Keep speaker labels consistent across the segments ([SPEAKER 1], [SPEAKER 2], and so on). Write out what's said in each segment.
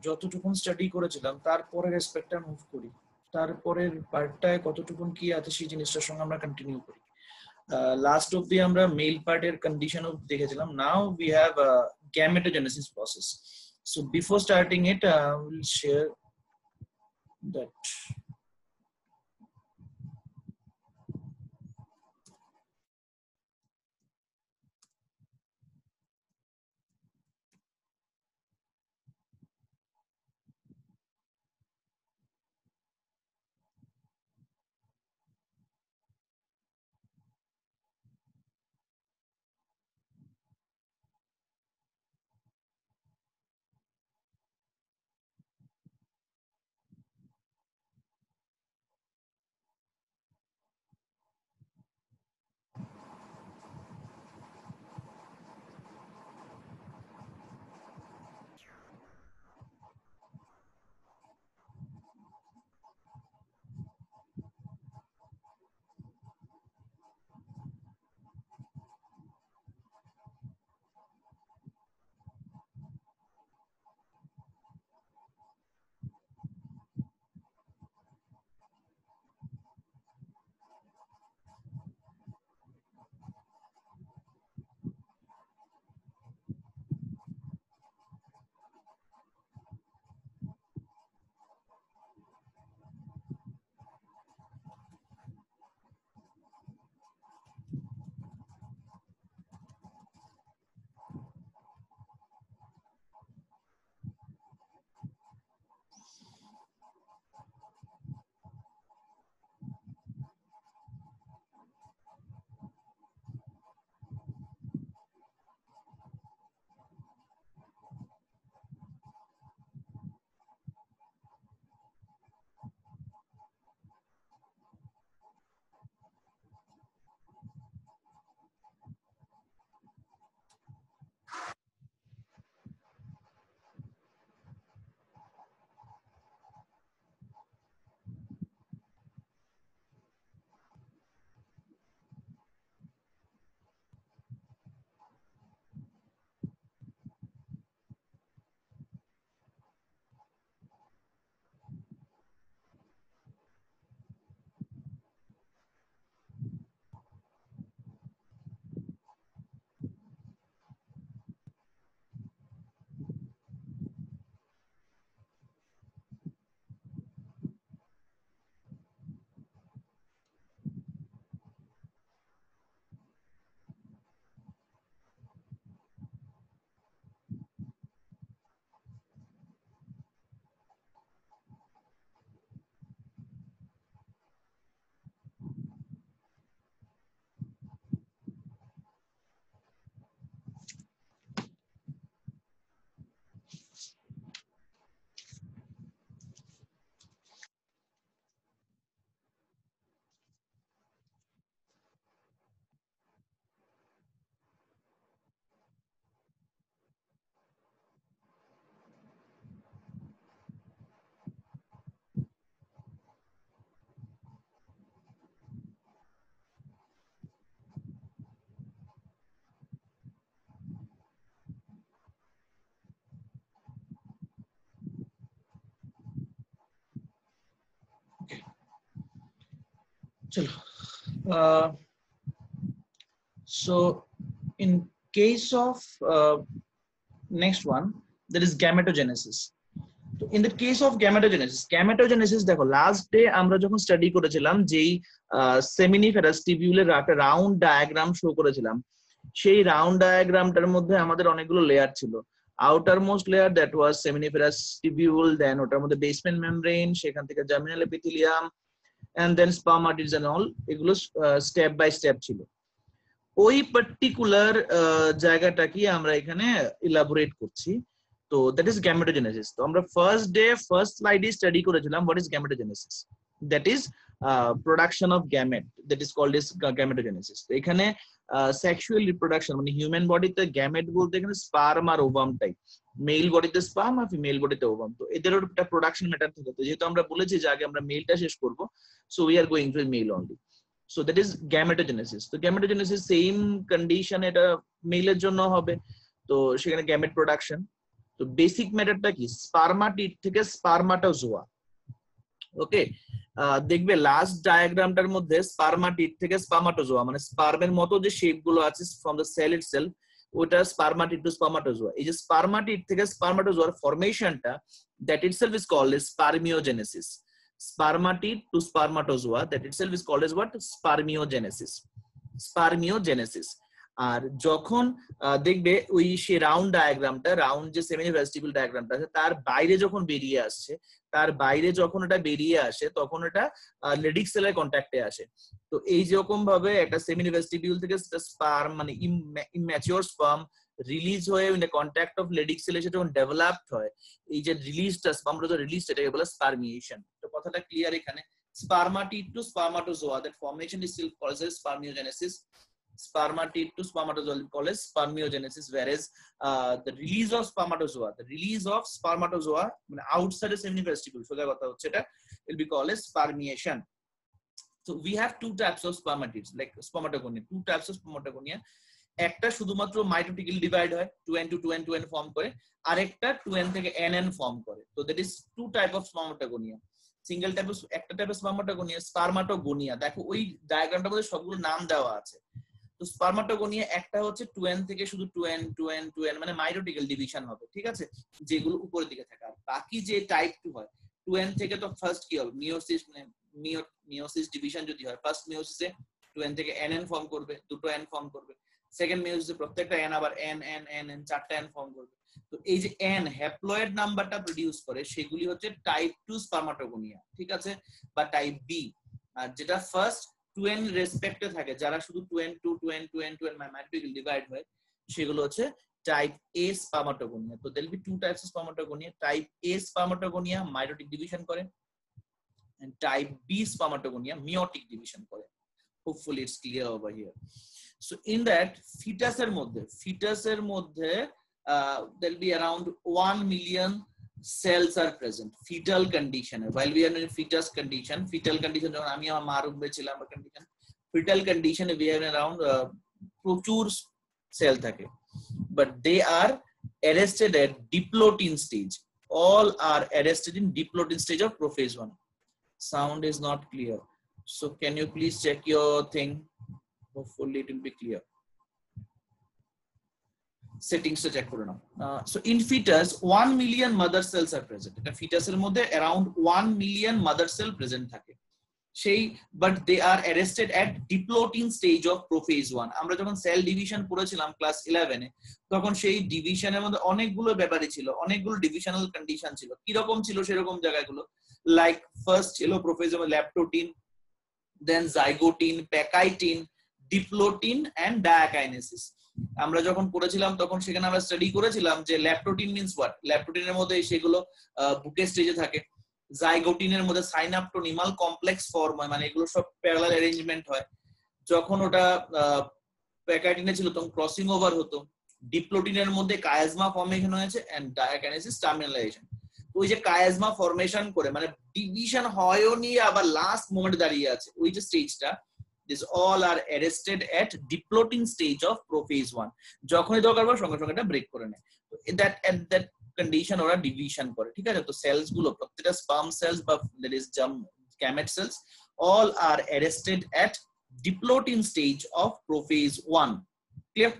[SPEAKER 1] যতটুকুন স্টাডি করেছিলাম তারপরের অ্যাসপেক্টটা মুভ করি, তারপরের পার্টটায় কতটুকুন কি আছে সেই জিনিসটার সঙ্গে আমরা কন্টিনিউ করি। লাস্ট অব্দি আমরা মেল পার্টের কন্ডিশন দেখেছিলাম। Now we have gametogenesis process. So before starting it, we'll share that. So in case of next one, there is gametogenesis. So in the case of gametogenesis দেখো last day আমরা যখন study করেছিলাম যেই seminiferous টিবিউলের একটা round diagram show করেছিলাম, সেই round ডায়াগ্রামটার মধ্যে আমাদের অনেকগুলো লেয়ার ছিল। Outer most layer that was seminiferous tubule, then ওটার মধ্যে বেসমেন্ট মেমব্রেন, সেখান থেকে germinal epithelium, and then spermatids and all, এগুলো স্টেপ বাই স্টেপ ছিল। ওই পার্টিকুলার জায়গাটাকে আমরা এখানে ইলাবোরেট করছি। তো দ্যাট ইজ গ্যামেটোজেনেসিস। তো আমরা ফার্স্ট ডে ফার্স্ট স্লাইডে স্টাডি করেছিলাম what is gametogenesis. That is production of gamete, that is called is gametogenesis. তো এখানে সেক্সুয়াল রিপ্রোডাকশন মানে হিউম্যান বডিতে গ্যামেট বলতে এখানে স্পার্ম আর ওভাম টাইপ, মেল বডিতে স্পার্ম আর ফিমেল বডিতে ওভাম। তো এদেরও একটা প্রোডাকশন ম্যাটার থাকে। তো যেহেতু আমরা বলেছি যে আগে আমরা মেলটা শেষ করব, so we are going to mail only. So that is gametogenesis. তো gametogenesis সেম কন্ডিশন এটা মেলের জন্য হবে। তো সেখানে গ্যামেট প্রোডাকশন, তো তো বেসিক ম্যাটারটা কি, স্পারমাটিড থেকে স্পারমাটোজোয়া। ওকে, দেখবে লাস্ট ডায়াগ্রামটার মধ্যে স্পারমাটিড থেকে স্পারমাটোজোয়া মানে স্পার্মের মতো যে শেপ গুলো আছে ফ্রম দ্য সেল ইটসেলফ, ওটা স্পারমাটিড টু স্পারমাটোজোয়া। এই যে স্পারমাটিড থেকে স্পারমাটোজোয়ার ফরমেশনটা, that itself is called as spermiogenesis. Spermatid to spermatozoa, that itself is called as what, spermiogenesis. Spermiogenesis. আর যখন দেখবে ওই সে রাউন্ড ডায়াগ্রামটা, রাউন্ড যে সেমিভেস্টিবল ডায়াগ্রামটা আছে তার বাইরে যখন বেরিয়ে আসছে, তার বাইরে যখন এটা বেরিয়ে আসে তখন এটা লেডিক সেলের কন্ট্যাক্টে আসে। তো এই যেরকম ভাবে একটা সেমিভেস্টিবিউল থেকে স্পার্ম মানে ইম্যাচিওর স্পার্ম রিলিজ হয়ে in the contact of Leydig cell এসে যখন ডেভেলপড হয়, এই যে রিলিজটা স্পার্মটোজোয়া রিলিজটা, এটাকে বলে স্পারমিয়েশন। তো কথাটা ক্লিয়ার এখানে, spermatid to spermatozoa, that formation is still called as spermiogenesis. Spermatid to spermatozoa is called as spermiogenesis, whereas the release of spermatozoa outside the semivestible, so that will be called as spermiation. So we have two types of spermatids, like spermatogonia, two types of spermatogonia. একটা শুধুমাত্র মাইটোটিক্যালি divide হয়, 2n to 2n 2n form করে, আর একটা 2n থেকে nn form করে। তো that is two type of spermatogonia. Single type of, একটা type of spermatogonia spermatogonia, দেখো ওই ডায়াগ্রামটার মধ্যে সবগুলো নাম দেওয়া আছে। তো স্পার্মাটোগোনিয়া একটা হচ্ছে 2n থেকে শুধু 2n 2n 2n মানে মাইটোটিক্যাল ডিভিশন হবে, ঠিক আছে, যেগুলো উপরের দিকে থাকে। আর বাকি যে টাইপ 2 হয় 2n থেকে, তো ফার্স্ট কি হবে, মিওসিস, মানে মিওসিস ডিভিশন যদি হয়, ফার্স্ট মিওসিসে 2n থেকে nn ফর্ম করবে, দুটো n ফর্ম করবে। সেকেন্ড মিওসিসে প্রত্যেকটা n আবার n n n n চারটা n ফর্ম করবে। তো এই যে n হ্যাপ্লয়েড নাম্বারটা প্রোডিউস করে সেগুলি হচ্ছে টাইপ 2 স্পার্মাটোগোনিয়া, ঠিক আছে, বা টাইপ বি। আর যেটা ফার্স্ট 2n রেসপেক্টে থাকে, যারা শুধু 2n 2 2n 2n 2n মাইটোটিক্যাল divide হয়, সেগুলো হচ্ছে টাইপ A স্পার্মাটোগোনিয়া। তো there will be two types of spermatogonia, type A spermatogonia mitotic division করে, and type B spermatogonia meiotic division করে। Hopefully it's clear over here. So in that fetus এর মধ্যে there'll be around 1 million cells are present fetal condition, while we are in fetal condition যখন আমি আমার মার উঠবে ছিলাম condition, fetal condition we have around প্রচুর সেল থাকে, but they are arrested at diplotin stage. All are arrested in diplotin stage of prophase 1. Sound is not clear, so can you please check your thing? Hopefully it will be clear. Settings to check kore nao. So in fetus 1 million mother cells are present. Eta fetus er moddhe around 1 million mother cell present thake সেই, but they are arrested at diplotin stage of prophase 1. আমরা যখন cell division পড়েছিলাম class 11 এ, তখন সেই ডিভিশনের মধ্যে অনেকগুলো ব্যাপারই ছিল, অনেকগুলো ডিভিশনাল কন্ডিশন ছিল। কি রকম ছিল সেরকম জায়গাগুলো, লাইক ফার্স্ট ছিল prophase leptotene, then zygotene, pachytene, diplotene and diakinesis. আমরা যখন পড়েছিলাম তখন সেখানে আমরা স্টাডি করেছিলাম যে ল্যাপ্টোটিন মিন্স হোয়াট, ল্যাপ্টোটিনের মধ্যে সেগুলো বুকে স্টেজে থাকে, জাইগোটিনের মধ্যে সাইনাপটোনিমাল কমপ্লেক্স ফর্ম হয়, মানে এগুলো সব প্যারালাল অ্যারেঞ্জমেন্ট হয়। যখন ওটা প্যাকাইটিনে ছিল তখন ক্রসিং ওভার হতো। ডিপ্লোটিনের মধ্যে কায়াজমা ফর্মেশন হয়েছে এন্ড ডায়াকাইনেসিস টার্মিনালাইজেশন। ওই যে কায়াজমা ফরমেশন করে মানে ডিভিশন হয়ও নি, আবার লাস্ট মোমেন্ট দাঁড়িয়ে আছে, ওই যে স্টেজটা, this all are arrested at diplotene stage of prophase 1। যখনই দরকার পড়ে সঙ্গে সঙ্গে এটা ব্রেক করে নেয়। তো দ্যাট এট দ্যাট কন্ডিশন ওরা ডিভিশন করে, ঠিক আছে। তো সেলস গুলো প্রত্যেকটা স্পার্ম সেলস বা that is gamete cells all are arrested at diplotene stage of prophase 1। Clear?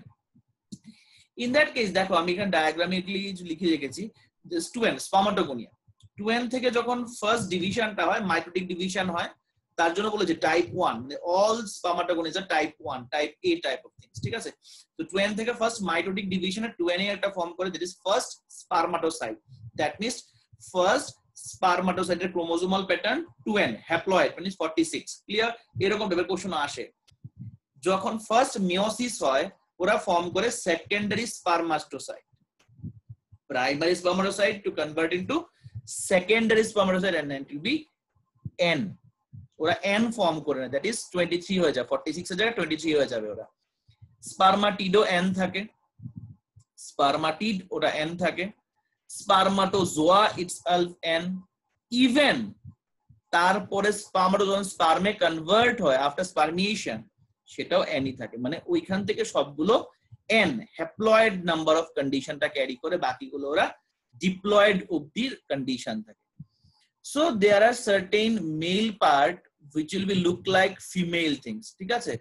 [SPEAKER 1] In that case দেখো আমি এখানে ডায়াগ্রামিকলি লিখে রেখেছি, দিস 2n স্পার্মাটোগোনিয়া, 2n থেকে যখন ফার্স্ট ডিভিশনটা হয়, মাইটোটিক ডিভিশন হয়, তার জন্য বলেছে টাইপ 1, মানে অল স্পার্মাটোগোনিয়া আর type 1, type A type of things, ঠিক আছে। তো 2n থেকে ফার্স্ট মাইটোটিক ডিভিশনে 2n এর একটা ফর্ম করে, that is first spermatocyte, that means first স্পারমাটোসাইটের ক্রোমোজোমাল প্যাটার্ন 2n, হ্যাপ্লয়েড মানে 46। ক্লিয়ার? এরকম টাইপের কোশ্চেন আসে। যখন ফার্স্ট মিওসিস হয় ওরা ফর্ম করে secondary spermatocyte, primary spermatocyte to convert into secondary spermatocyte and it will be n। ওরা n ফর্ম করে না, দ্যাট ইজ 23 হয়ে যায়, 46 এর জায়গায় 23 হয়ে যাবে ওরা। স্পারমাটিডও n থাকে, স্পারমাটিড ওরা n থাকে, স্পারমাটোজোয়া ইটসেলফ n, ইভেন তারপরে স্পারমাটোজোয়া স্পার্মে কনভার্ট হয় আফটার স্পারমিয়েশন, সেটাও n ই থাকে। মানে ওইখান থেকে সবগুলো n হ্যাপ্লয়েড নাম্বার অফ কন্ডিশনটা ক্যারি করে, বাকিগুলো ওরা ডিপ্লয়েড অবধি কন্ডিশন থাকে। So there are certain male part which will be look like female things, ঠিক আছে?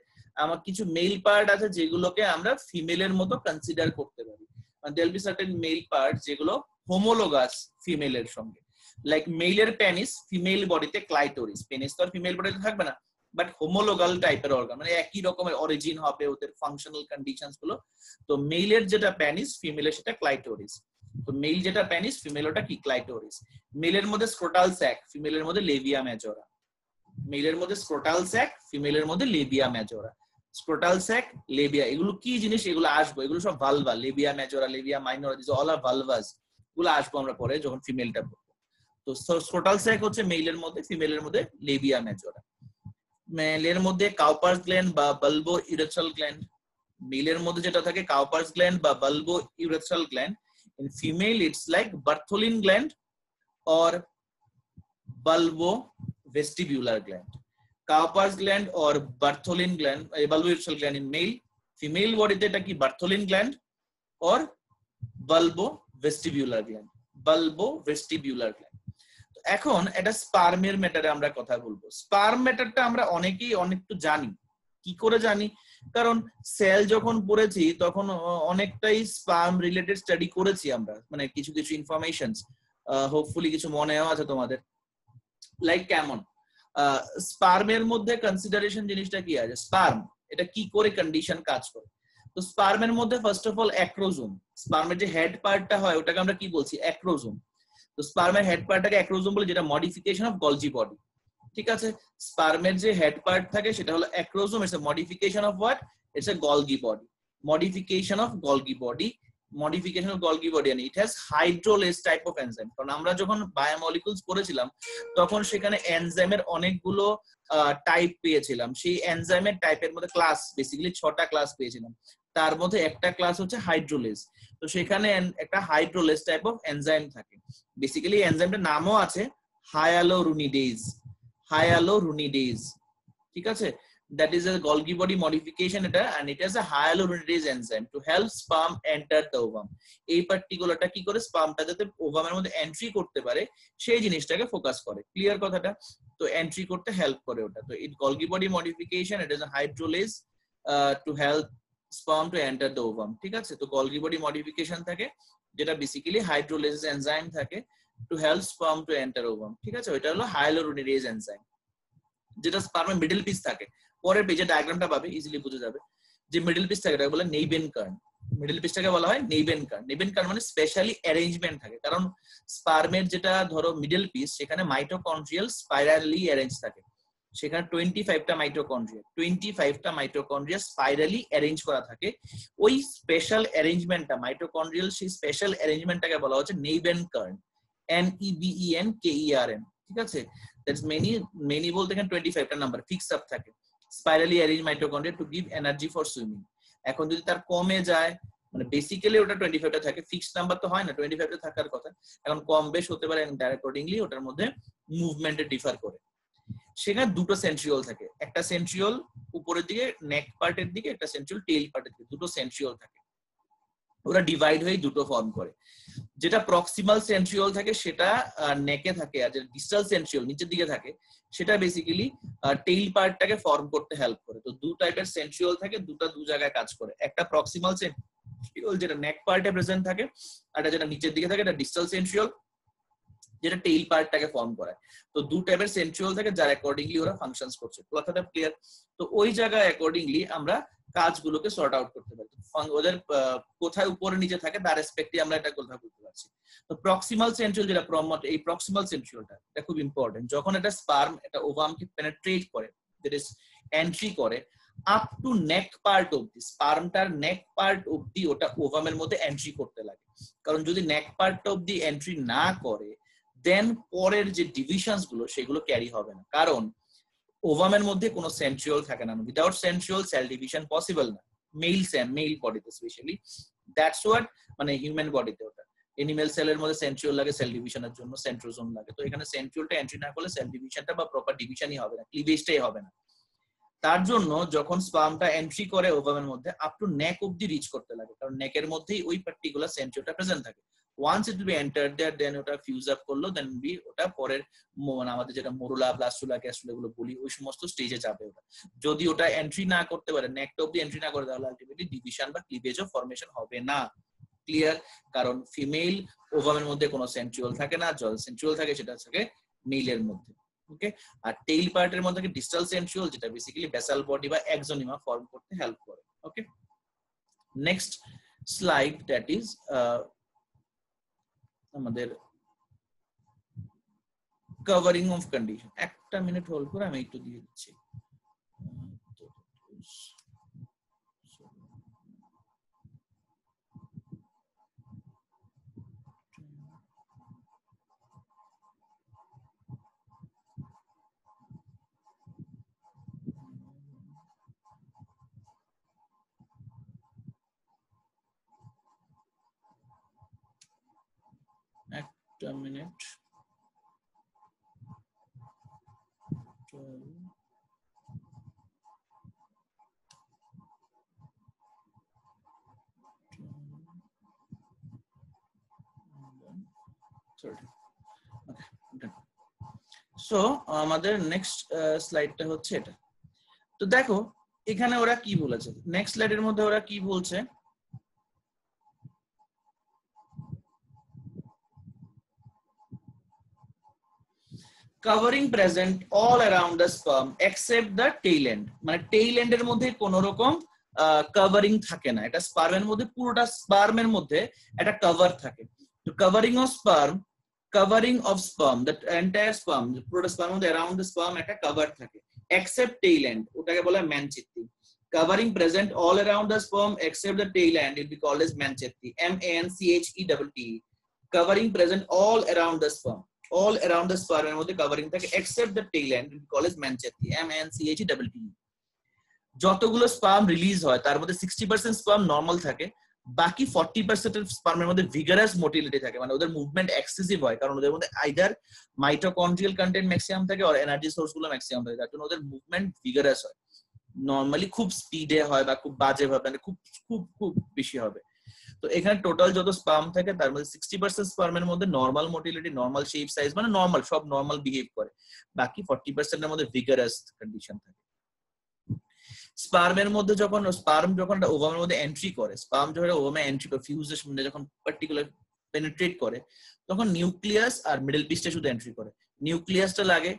[SPEAKER 1] আমার কিছু মেল পার্ট আছে যেগুলোকে আমরা ফিমেলের মতো কনসিডার করতে পারি, মানে there will be certain male parts যেগুলো হোমোলোগাস ফিমেলের সঙ্গে, লাইক মেলের পেনিস ফিমেল বডিতে ক্লাইটোরিস, পেনিস তো আর ফিমেল বডিতে থাকবে না, বাট হোমোলোগাল টাইপের অর্গান, মানে একই রকমের অরিজিন হবে ওদের ফাংশনাল কন্ডিশনস গুলো। তো মেলের যেটা পেনিস ফিমেলের সেটা ক্লাইটোরিস, তো মেল যেটা পেনিস ফিমেল ওটা কি ক্লাইটোরিস। মেলের মধ্যে স্ক্রোটাল স্যাক, ফিমেলের মধ্যে লেবিয়া মেজোরা, মেলের মধ্যে স্ক্রোটাল স্যাক ফিমেলের মধ্যে labia majora. Scrotal sac labia এগুলো কি জিনিস, এগুলো আসবো, এগুলো সব vulva, labia majora labia minor this all are vulvas, এগুলো আসবো আমরা পরে যখন ফিমেলটা পড়বো। তো স্ক্রোটাল স্যাক হচ্ছে মেলের মধ্যে, ফিমেলের মধ্যে লেবিয়া মেজোরা। মেলের মধ্যে কাউপার্স গ্ল্যান্ড বা বালবো ইউরেথ্রাল গ্ল্যান্ড, মেলের মধ্যে যেটা থাকে কাউপার্স গ্ল্যান্ড বা bulbourethral gland, in female it's like Bartholin gland or bulbo vestibular gland. Cowper's gland or Bartholin gland, bulbourethral gland in male, female body তে এটা কি Bartholin gland or bulbo vestibular gland, bulbo vestibular gland। তো এখন এটা স্পার্মের ম্যাটারে আমরা কথা বলবো। Sperm ম্যাটারটা আমরা অনেকেই অনেকটু জানি, কি করে জানি, কারণ সেল যখন পড়েছি তখন অনেকটাই স্পার্ম রিলেটেড স্টাডি করেছি আমরা, মানে কিছু কিছু ইনফরমেশনস হোপফুলি কিছু মনেও আছে তোমাদের। লাইক কেমন স্পার্মের মধ্যে কনসিডারেশন জিনিসটা কি আছে, স্পার্ম এটা কি করে কন্ডিশন কাজ করে। তো স্পার্মের মধ্যে ফার্স্ট অফ অল অ্যাক্রোজোম, স্পার্মের যে হেড পার্টটা হয় ওটাকে আমরা কি বলছি, অ্যাক্রোজোম। তো স্পার্মের হেড পার্টটাকে অ্যাক্রোজোম বলে, যেটা মডিফিকেশন অফ গলজি বডি, ঠিক আছে? স্পার্মের যে হেড পার্ট থাকে সেটা হলো acrosome, it's a modification of what, it's a Golgi body, modification of Golgi body, modification of Golgi body, and it has hydrolase type of enzyme. কারণ আমরা যখন biomolecules পড়েছিলাম তখন সেখানে এনজাইমের অনেকগুলো টাইপ পেয়েছিলাম, সেই এনজাইমের টাইপের মধ্যে ক্লাস বেসিক্যালি 6টা ক্লাস পেয়েছিলাম, তার মধ্যে একটা ক্লাস হচ্ছে হাইড্রোলেজ। তো সেখানে একটা হাইড্রোলেজ টাইপ অফ এনজাইম থাকে, বেসিক্যালি এনজাইমটার নামও আছে হায়ালুরোনিডেজ, hyaluronidase, ঠিক আছে? That is a Golgi body modification এটা, and it has a hyaluronidase enzyme to help sperm enter the ovum। এই পার্টিকুলারটা কি করে স্পার্মটা যাতে ওভামের মধ্যে এন্ট্রি করতে পারে সেই জিনিসটাকে ফোকাস করে। ক্লিয়ার কথাটা? তো এন্ট্রি করতে হেল্প করে ওটা। তো it Golgi body modification, it is a hydrolase to help sperm to enter the ovum, ঠিক আছে? তো Golgi body modification থাকে যেটা বেসিক্যালি হাইড্রোলেজ এনজাইম থাকে to help sperm to enter ovum, ঠিক আছে? ওইটা হলো hyaluronidase enzyme, যেটা স্পার্মের মিডল পিস থাকে। পরের পেজে ডায়াগ্রামটা পাবে, ইজিলি বুঝে যাবে যে মিডল পিস থাকে, এটা বলে নেইবেন কার্ন। মিডল পিসটাকে বলা হয় নেইবেন কার্ন। নেইবেন কার্ন মানে স্পেশালি অ্যারেঞ্জমেন্ট থাকে, কারণ স্পার্মের যেটা ধরো মিডল পিস সেখানে মাইটোকন্ড্রিয়াল স্পাইরালি অ্যারেঞ্জ থাকে, সেখানে 25টা মাইটোকন্ড্রিয়া স্পাইরালি অ্যারেঞ্জ করা থাকে। ওই স্পেশাল অ্যারেঞ্জমেন্টটা মাইটোকন্ড্রিয়াল, সেই স্পেশাল অ্যারেঞ্জমেন্টটাকে বলা হচ্ছে নেইবেন কার্ন, NEBENKERN, ঠিক আছে? দ্যাটস মেনি বলতে এখানে 25টা নাম্বার ফিক্স আপ থাকে, স্পাইরালি arrange mitochondria to give energy for swimming. এখন যদি তার কমে যায়, মানে বেসিক্যালি ওটা 25টা থাকে, ফিক্সড নাম্বার তো হয় না, 25টা থাকার কথা, এখন কম বেশ হতে পারে, অ্যাকর্ডিংলি ওটার মধ্যে মুভমেন্টে ডিফার করে। সেখানে দুটো সেন্ট্রিওল থাকে, একটা সেন্ট্রিওল উপরের দিকে নেক পার্টের দিকে, একটা সেন্ট্রিওল টেইল পার্টের দিকে, দুটো সেন্ট্রিওল থাকে, ওরা ডিভাইড হয়ে দুটো ফর্ম করে। যেটা প্রক্সিমাল সেন্ট্রিওল থাকে সেটা নেকে থাকে, আর যেটা ডিস্টাল সেন্ট্রিওল নিচের দিকে থাকে সেটা বেসিক্যালি টেইল পার্টটাকে ফর্ম করতে হেল্প করে। তো দু টাইপের সেন্ট্রিওল থাকে, দুটো দু জায়গায় কাজ করে। একটা প্রক্সিমাল সেন্ট্রিওল যেটা নেক পার্টে প্রেজেন্ট থাকে, আর যেটা নিচের দিকে থাকে এটা ডিস্টাল সেন্ট্রিওল যেটা টেইল পার্টটাকে ফর্ম করে। তো দু টাইপের সেন্ট্রিওল থাকে যার অ্যাকর্ডিংলি ওরা ফাংশনস করছে। কথাটা ক্লিয়ার? তো ওই জায়গায় অ্যাকর্ডিংলি আমরা কাজগুলোকে সর্ট আউট করতে পারি, ওদের কোথায় উপরে নিচে থাকে তার রেসপেক্টে আমরা এটা কথা বলতে পারছি। তো প্রক্সিমাল সেন্ট্রিওল যেটা এই প্রক্সিমাল সেন্ট্রিওলটা এটা খুব ইম্পর্টেন্ট। যখন এটা স্পার্ম এটা ওভামকে পেনেট্রেট করে, দ্যাট ইজ এন্ট্রি করে আপ টু নেক পার্ট অবধি, স্পার্মটার নেক পার্ট অবধি ওটা ওভামের মধ্যে এন্ট্রি করতে লাগে। কারণ যদি নেক পার্ট অবধি এন্ট্রি না করে দেন পরের যে ডিভিশনস গুলো সেগুলো ক্যারি হবে না, কারণ ওভামের মধ্যে কোনো সেন্ট্রিওল থাকে না। Without centriole cell division possible না, মেল বডিতে স্পেশালি। দ্যাটস হোয়াট, মানে হিউম্যান বডিতে ওটা, এনিম্যাল সেলের মধ্যে সেন্ট্রিওল লাগে সেল ডিভিশনের জন্য, সেন্ট্রোজোম লাগে। তো এখানে সেন্ট্রিওলটা এন্ট্রি না করলে সেল ডিভিশনটা বা প্রপার ডিভিশনই হবে না, ক্লিভেজটাই হবে না। তার জন্য যখন স্পার্মটা এন্ট্রি করে ওভামের মধ্যে আপ টু নেক অবধি রিচ করতে লাগে, কারণ নেকের মধ্যেই ওই পার্টিকুলার সেন্ট্রিওলটা প্রেজেন্ট থাকে। Once it will be enter there then ওটা ফিউজ আপ করলো দেন বি ওটা পরের মানে আমাদের যেটা মোরুলা ব্লাস্টুলা ক্যাস্টুলা এগুলো বলি ওই সমস্ত স্টেজে যাবে ওটা। যদি ওটা এন্ট্রি না করতে পারে নেকটা অবধি এন্ট্রি না করে তাহলে আলটিমেটলি ডিভিশন বা ক্লিভেজ অফ ফরমেশন হবে না। ক্লিয়ার? কারণ ফিমেল ওভামের মধ্যে কোনো সেন্ট্রিওল থাকে না, জল সেন্ট্রিওল থাকে সেটা থাকে মেইলের মধ্যে। ওকে, আর টেইল পার্টের মধ্যে থাকে ডিস্টাল সেন্ট্রিওল যেটা বেসিক্যালি বেসাল বডি বা এক্সোনিমা ফর্ম করতে হেল্প করে। ওকে, নেক্সট স্লাইড দ্যাট ইজ আমাদের কভারিং অফ কন্ডিশন। একটা মিনিট হোল্ড করে আমি একটু দিয়ে দিচ্ছি। একটা মিনিট। সো আমাদের নেক্সট স্লাইডটা হচ্ছে এটা। তো দেখো এখানে ওরা কি বলেছে, নেক্সট স্লাইডের মধ্যে ওরা কি বলছে, covering present all around the sperm except the tail end, মানে টেইল এন্ডের মধ্যে কোনো রকম কভারিং থাকে না, এটা স্পার্মের মধ্যে পুরোটা স্পার্মের মধ্যে একটা কভার থাকে। তো covering of sperm, covering of sperm, that entire sperm, পুরোটা স্পার্মের মধ্যে अराउंड দ্য স্পার্ম একটা কভার থাকে এক্সেপ্ট টেইল এন্ড, ওটাকে বলা হয় ম্যানচিত্তি। covering present all around the sperm except the tail end it be called as manchetti, MANCHETT, covering present all around the sperm, all around the sperm এর মধ্যে covering থাকে except the tail end it be called as manchetti, MANCHETT। যতগুলো sperm release হয় তার মধ্যে 60% sperm normal থাকে, বাকি 40% স্পার্মের মধ্যে ভিগারাস মোটিলিটি থাকে, মানে ওদের মুভমেন্ট এক্সেসিভ হয় কারণ ওদের মধ্যে আইদার মাইটোকন্ড্রিয়াল কন্টেন্ট ম্যাক্সিমাম থাকে আর এনার্জি সোর্স গুলো ম্যাক্সিমাম থাকে, তার জন্য ওদের মুভমেন্ট ভিগারাস হয়। নরমালি খুব স্পিডে হয় বা খুব বাজে ভাবে, মানে খুব খুব খুব বেশি হবে। তো এখানে টোটাল যত স্পার্ম থাকে তার মধ্যে 60% স্পার্মের মধ্যে normal motility, normal shape size, মানে নরমাল সব নরমাল বিহেভ করে, বাকি 40% এর মধ্যে ভিগারাস কন্ডিশন থাকে। স্পার্মের মধ্যে যখন স্পার্ম যখন ওভামের মধ্যে এন্ট্রি করে, স্পার্ম যখন ওভামে এন্ট্রি করে ফিউজের মধ্যে যখন পার্টিকুলার পেনিট্রেট করে তখন নিউক্লিয়াস আর মিডল পিসটা শুধু এন্ট্রি করে, নিউক্লিয়াসটা লাগে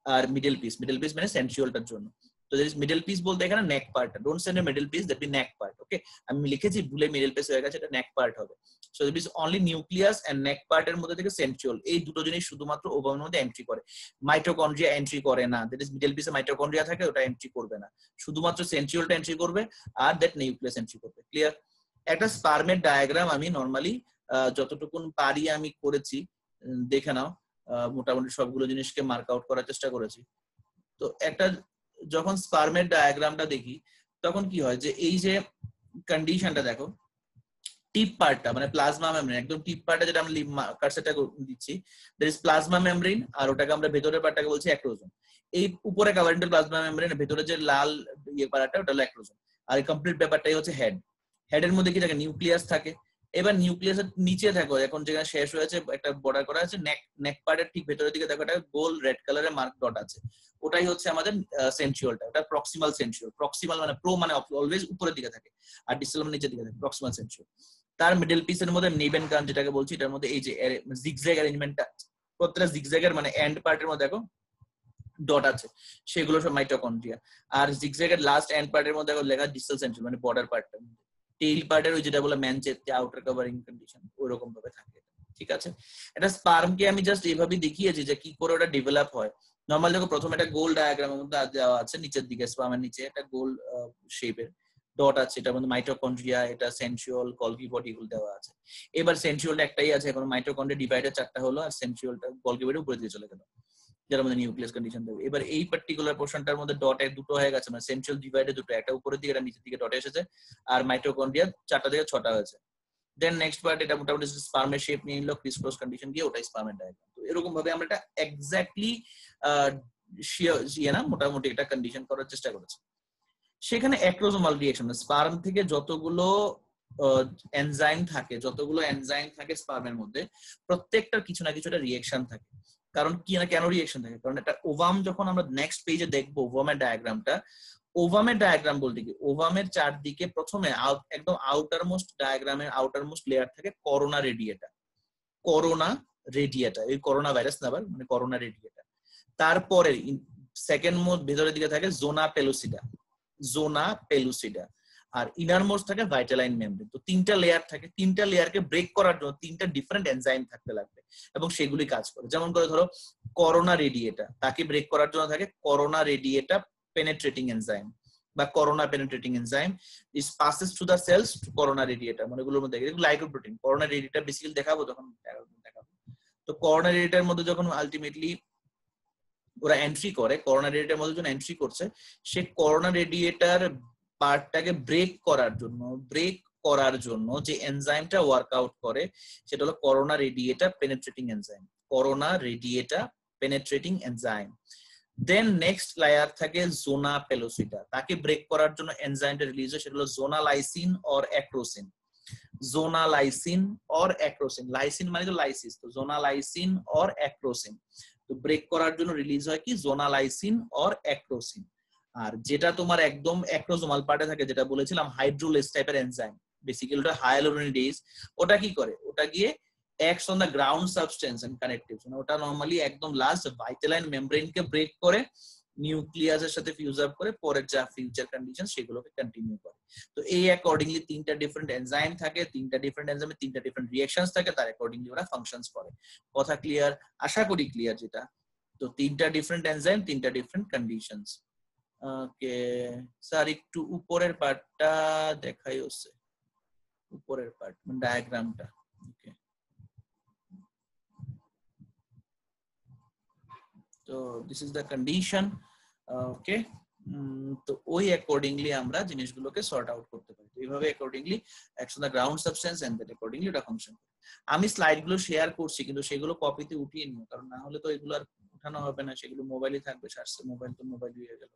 [SPEAKER 1] আর মিডল পিস মানে সেন্ট্রিওলটার জন্য। তো there is middle piece বলতে এখানে neck part, don't send a middle piece, that be neck part, okay? আমি লিখেছি ভুলে middle piece হয়ে গেছে, এটা neck part হবে। so it is only nucleus and neck part এর মধ্যে থেকে centriole, এই দুটো জিনিস শুধুমাত্র ওভামের মধ্যে এন্ট্রি করে, মাইটোকন্ড্রিয়া এন্ট্রি করে না। that is middle piece A mitochondria থাকে, ওটা এন্ট্রি করবে না, শুধুমাত্র সেন্ট্রিওলটা এন্ট্রি করবে আর দ্যাট নিউক্লিয়াস এন্ট্রি করবে। ক্লিয়ার? একটা স্পার্মের ডায়াগ্রাম আমি নরমালি যতটুকুন পারি আমি করেছি, দেখে নাও, মোটামুটি সবগুলো জিনিসকে মার্ক আউট করার চেষ্টা করেছি। তো একটা যখন স্পার্মের ডায়াগ্রামটা দেখি তখন কি হয় যে এই যে কন্ডিশনটা দেখো, টিপ পার্টটা মানে প্লাজমা মেমব্রেন, একদম টিপ পার্টটা যেটা আমরা কার্সারটা দিচ্ছি, দ্যাট ইজ প্লাজমা মেমব্রেন, আর ওটাকে আমরা ভেতরের পার্টটাকে বলছি অ্যাক্রোজোম। এই উপরে কাভারেন্টাল প্লাজমা মেমব্রেন, ভেতরে যে লাল ইয়ে পার্টটা ওটা হলো অ্যাক্রোজোম, আর এই কমপ্লিট পেপারটাই হচ্ছে হেড। হেডের মধ্যে কি থাকে? নিউক্লিয়াস থাকে। এবার নিউক্লিয়াসের নিচে দেখো এখন যেখানে শেষ হয়েছে একটা বর্ডার করা আছে, নেক পার্টের ঠিক ভেতরের দিকে দেখো একটা গোল রেড কালারের মার্ক ডট আছে, ওটাই হচ্ছে আমাদের সেন্ট্রিওলটা, ওটা প্রক্সিমাল সেন্ট্রিওল। প্রক্সিমাল মানে প্রো মানে অলওয়েজ উপরের দিকে থাকে আর ডিস্টাল মানে নিচের দিকে থাকে, প্রক্সিমাল সেন্ট্রিওল। তার মিডল পিসের মধ্যে নেবেন কান যেটাকে বলছি, এটার মধ্যে এই যে জিগজ্যাগ অ্যারেঞ্জমেন্টটা, প্রত্যেকটা জিগজ্যাগের মানে এন্ড পার্টের মধ্যে দেখো ডট আছে, সেগুলো সব মাইটোকন্ড্রিয়া। আর জিগজ্যাগের লাস্ট এন্ড পার্টের মধ্যে লেখা ডিস্টাল সেন্ট্রিওল মানে বর্ডার পার্টটা, টেইল পার্টের ওই যেটা বলে ম্যানচেস্টি আউটার কভারিং কন্ডিশন ওইরকম ভাবে থাকে। ঠিক আছে, এটা স্পার্মকে আমি জাস্ট এইভাবে দেখিয়েছি যে কি করে ওটা ডেভেলপ হয়। নরমাল দেখো প্রথমে একটা গোল ডায়াগ্রামের মধ্যে দেওয়া আছে, নিচের দিকে স্পার্মের নিচে একটা গোল শেপের ডট আছে, এটার মধ্যে মাইটোকন্ড্রিয়া, এটা সেন্ট্রিওল, গলগি বডি এগুলো দেওয়া আছে। এবার সেন্ট্রিওলটা একটাই আছে, এখন মাইটোকন্ড্রিয়া ডিভাইডার চারটা হলো আর সেন্ট্রিওলটা গলগি বডি উপরে দিয়ে চলে গেল, যার মধ্যে নিউক্লিয়াস কন্ডিশন দেবে। এবার এই পার্টিকুলার পোরশনটার মধ্যে ডটে দুটো হয়ে গেছে, মানে সেন্ট্রাল ডিভাইডে দুটো, একটা উপরের দিকে একটা নিচের দিকে ডটে এসেছে, আর মাইটোকন্ড্রিয়া চারটা থেকে ছটা হয়েছে। দেন নেক্সট পার্ট এটা মোটামুটি স্পার্মের শেপ নিয়ে নিল, ক্রিস ক্রস কন্ডিশন দিয়ে, ওটাই স্পার্মের ডায়াগ্রাম। তো এরকম ভাবে আমরা এটা এক্স্যাক্টলি মোটামুটি একটা কন্ডিশন করার চেষ্টা করেছি। সেখানে অ্যাক্রোজোমাল রিঅ্যাকশন, স্পার্ম থেকে যতগুলো এনজাইম থাকে, যতগুলো এনজাইম থাকে স্পার্মের মধ্যে প্রত্যেকটার কিছু না কিছু একটা রিঅ্যাকশন থাকে। কারণ কি না, কেন রিঅ্যাকশন থাকে? কারণ একটা ওভাম যখন আমরা নেক্সট পেজে দেখবো ওভামের ডায়াগ্রামটা, ওভামের ডায়াগ্রাম বলতে কি, ওভামের চারদিকে প্রথমে একদম আউটার মোস্ট ডায়াগ্রামের আউটার মোস্ট লেয়ার থাকে করোনা রেডিয়েটা। করোনা রেডিয়েটা, এই করোনা ভাইরাস না আবার, মানে করোনা রেডিয়েটা। তারপরে সেকেন্ড মোস্ট ভেতরের দিকে থাকে জোনা পেলুসিডা, জোনা পেলুসিডা। আর ইনার মোস্ট থাকে ভাইটালাইন মেমব্রেন। তো তিনটা লেয়ার থাকে, তিনটা লেয়ারকে ব্রেক করার জন্য তিনটা ডিফারেন্ট এনজাইম থাকতে লাগবে এবং সেগুলি কাজ করে। যেমন করে ধরো করোনা রেডিয়েটা, তাকে ব্রেক করার জন্য থাকে করোনা রেডিয়েটা পেনেট্রেটিং এনজাইম বা corona penetrating enzyme is passes through the cells to corona radiata. মানে এগুলোর মধ্যে গ্লাইকোপ্রোটিন, করোনা রেডিয়েটা বেসিক্যালি দেখাবো যখন দেখাবো। তো করোনা রেডিয়েটার মধ্যে যখন আলটিমেটলি ওরা এন্ট্রি করে, করোনা রেডিয়েটার মধ্যে যখন এন্ট্রি করছে, সে করোনা রেডিয়েটার পার্টটাকে ব্রেক করার জন্য যে এনজাইমটা ওয়ার্কআউট করে সেটা হলো corona radiata penetrating enzyme, corona radiata penetrating enzyme. Then next layer থাকে জোনা পেলোসিটা, তাকে ব্রেক করার জন্য এনজাইমটা রিলিজ হয়, সেটা হলো জোনালাইসিন or acrosin. জোনালাইসিন or acrosin, lysine মানে তো লাইসিস, তো জোনালাইসিন অর অ্যাক্রোসিন। তো ব্রেক করার জন্য রিলিজ হয় কি জোনালাইসিন অর অ্যাক্রোসিন। আর যেটা তোমার একদম অ্যাক্রোজোমাল পার্টে থাকে, যেটা বলেছিলাম হাইড্রোলেস টাইপের এনজাইম, বেসিক্যালি ওটা হায়ালুরোনিডেজ, ওটা কি করে, ওটা গিয়ে acts on the ground substance and connectives, মানে ওটা নরমালি একদম লাস্ট ভাইটালাইন মেমব্রেন কে ব্রেক করে নিউক্লিয়াসের সাথে ফিউজ আপ করে পরের যা ফিউচার কন্ডিশন সেগুলোকে কন্টিনিউ করে। তো এই অ্যাকর্ডিংলি তিনটা ডিফারেন্ট এনজাইম থাকে, তিনটা ডিফারেন্ট এনজাইমে তিনটা ডিফারেন্ট রিঅ্যাকশনস থাকে, তার অ্যাকর্ডিংলি ওরা ফাংশনস করে। কথা ক্লিয়ার? আশা করি ক্লিয়ার। যেটা তো তিনটা ডিফারেন্ট এনজাইম, তিনটা ডিফারেন্ট কন্ডিশনস। ওকে স্যার, একটু উপরের পার্টটা দেখাই হচ্ছে, উপরের পার্ট মানে ডায়াগ্রামটা। ওকে, তো দিস ইজ দ্য কন্ডিশন। ওকে, তো ওই অ্যাকর্ডিংলি আমরা জিনিসগুলোকে সর্ট আউট করতে পারি। তো এইভাবে accordingly action the ground substance and that accordingly এটা ফাংশন করে। আমি স্লাইডগুলো শেয়ার করছি, কিন্তু সেগুলো কপিতে উঠিয়ে নিও, কারণ না হলে তো এগুলো আর উঠানো হবে না, সেগুলো মোবাইলে থাকবে, সার্চে মোবাইল তো মোবাইল হয়ে গেল।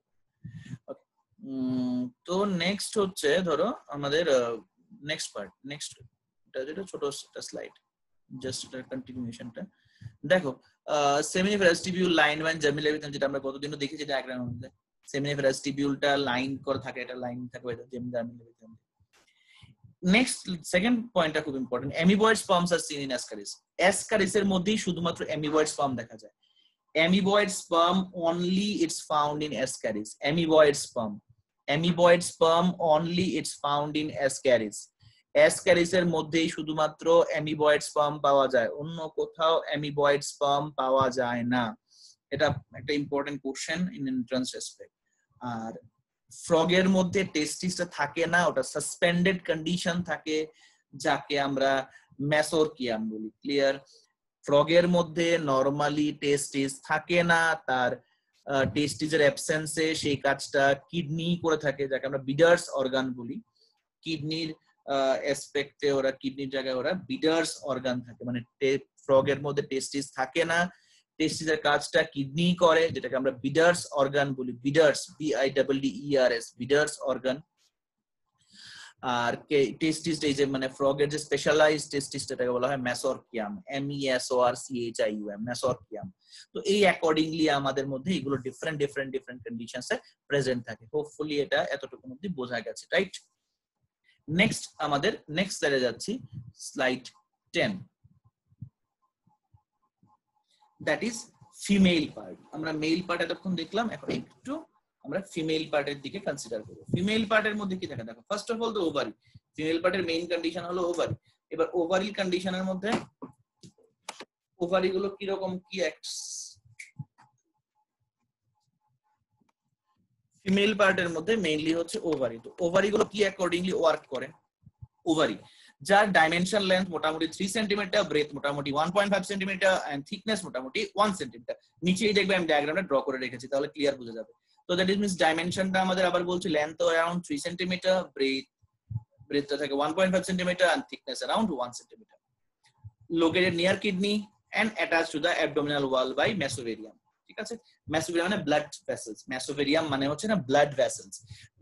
[SPEAKER 1] তো নেক্সট হচ্ছে ধরো আমাদের নেক্সট পার্ট, নেক্সট এটা যেটা ছোট স্লাইড, জাস্ট এটার কন্টিনিউশনটা দেখো। সেমিনিফেরাস টিবিউল লাইন ওয়ান জার্মিলেভিটাম, যেটা আমরা গতদিনও দেখেছি ডায়াগ্রামের মধ্যে। সেমিনিফেরাস টিবিউলটা লাইন করে থাকে, এটা লাইন থাকবে, এটা জার্মিলেভিটাম। নেক্সট সেকেন্ড পয়েন্টটা খুব important, amoeboid sperms are seen in Ascaris. অ্যাসকারিসের মধ্যেই শুধুমাত্র অ্যামিবয়েড স্পার্ম দেখা যায়। Amoeboid sperm only it's found in Ascaris. Amoeboid sperm only it's found in Ascaris. Ascaris এর মধ্যেই শুধুমাত্র amoeboid sperm পাওয়া যায়, অন্য কোথাও amoeboid sperm পাওয়া যায় না। এটা একটা important question in entrance respect. আর ফ্রগের মধ্যে টেস্টিসটা থাকে না, ওটা সাসপেন্ডেড কন্ডিশন থাকে, যাকে আমরা মেসোরকিয়াম বলি। ক্লিয়ার? ফ্রগের মধ্যে নরমালি টেস্টিস থাকে না, তার টেস্টিসের অ্যাবসেন্সে সেই কাজটা কিডনি করে থাকে, যাকে আমরা বিডার্স অর্গান বলি। কিডনির অ্যাসপেক্টে ওরা, কিডনির জায়গায় ওরা বিডার্স অর্গান থাকে, মানে ফ্রগের মধ্যে টেস্টিস থাকে না, টেস্টিসের কাজটা কিডনি করে, যেটাকে আমরা বিডার্স অর্গান বলি। Bidder's, BIDDERS, Bidder's organ. আর টেস্টিস এই যে মানে ফ্রগের যে স্পেশালাইজড টেস্টিসটাকে বলা হয় মেসোরকিয়াম, MESORCHIUM, মেসোরকিয়াম। তো এই অ্যাকর্ডিংলি আমাদের মধ্যে এগুলো ডিফারেন্ট কন্ডিশনসে প্রেজেন্ট থাকে। হোপফুলি এটা এতটুকু মধ্যে বোঝা গেছে, রাইট? নেক্সট আমাদের নেক্সট স্লাইডে যাচ্ছি, slide 10, that is female part. আমরা মেল পার্ট এতক্ষণ দেখলাম, এখন একটু আমরা ফিমেল পার্টের দিকে কনসিডার করব। ফিমেল পার্টের মধ্যে কি থাকে দেখো, ফার্স্ট অফ অল তো ওভারি। ফিমেল পার্টের মেইন কন্ডিশন হলো ওভারি। এবার ওভারি কন্ডিশনের মধ্যে ওভারি গুলো কি রকম কি অ্যাক্টস, ফিমেল পার্টের মধ্যে মেইনলি হচ্ছে ওভারি। তো ওভারি গুলো কি অ্যাকর্ডিংলি ওয়ার্ক করে? ওভারি যার ডাইমেনশন লেন্থ মোটামুটি 3 সেন্টিমিটার, ব্রেথ মোটামুটি 1.5 সেন্টিমিটার এন্ড থিকনেস মোটামুটি 1 সেন্টিমিটার। নিচেই দেখবে আমি ডায়াগ্রামটা ড্র করে রেখেছি, তাহলে ক্লিয়ার বোঝা যাবে। তো দ্যাট ইজ মিন্স ডাইমেনশনটা আমাদের আবার বলছি, লেন্থ অ্যারাউন্ড 3 সেন্টিমিটার, ব্রেথটা থাকে 1.5 centimetre and thickness around 1 centimetre. Located near kidney and attached to the abdominal wall by mesovarium. ঠিক আছে মেসোভেরিয়াম মানে ব্লাড ভেসেলস মেসোভেরিয়াম মানে হচ্ছে না blood vessels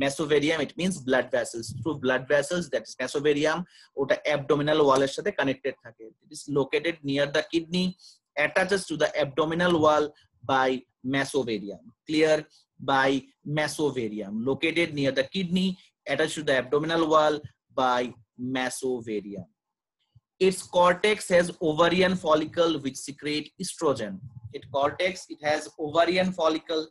[SPEAKER 1] mesovarium it means blood vessels through blood vessels that is mesovarium ওটা abdominal ওয়ালের সাথে connected থাকে it is located near the kidney attaches to the abdominal wall by mesoverium clear by mesoverium located near the kidney attached to the abdominal wall by mesoverium its cortex has ovarian follicle which secrete estrogen it has ovarian follicle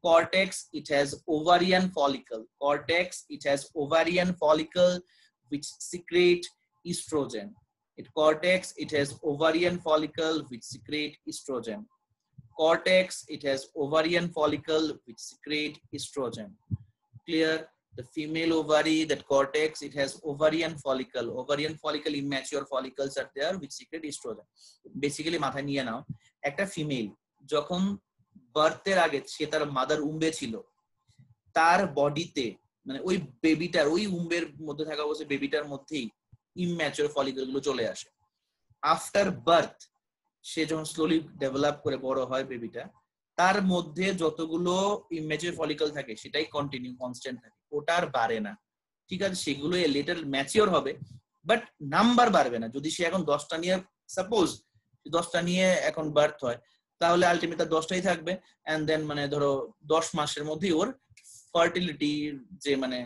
[SPEAKER 1] cortex it has ovarian follicle cortex it has ovarian follicle which secrete estrogen cortex it has ovarian follicle which secrete estrogen cortex it has ovarian follicle which secrete estrogen clear the female ovary that cortex it has ovarian follicle immature follicles are there which secrete estrogen basically মাথায় নিয়ে নাও একটা female যখন বার্থের আগে সে তার mother উম্বে ছিল তার বডিতে মানে ওই বেবিটার ওই উম্বের মধ্যে থাকা অবস্থায় বেবিটার মধ্যেই immature follicle গুলো চলে আসে আফটার বার্থ সে যখন স্লোলি ডেভেলপ করে বড় হয় বেবিটা তার মধ্যে যতগুলো immature follicle থাকে সেটাই কন্টিনিউ কনস্ট্যান্ট থাকে ওটা আর বাড়ে না ঠিক আছে সেগুলো লিটল ম্যাচিওর হবে বাট নাম্বার বাড়বে না যদি সে এখন 10টা নিয়ে সাপোজ 10টা নিয়ে এখন বার্থ হয় তাহলে আলটিমেটলি 10টাই থাকবে এন্ড দেন মানে ধরো 10 মাসের মধ্যেই ওর ফার্টিলিটি যে মানে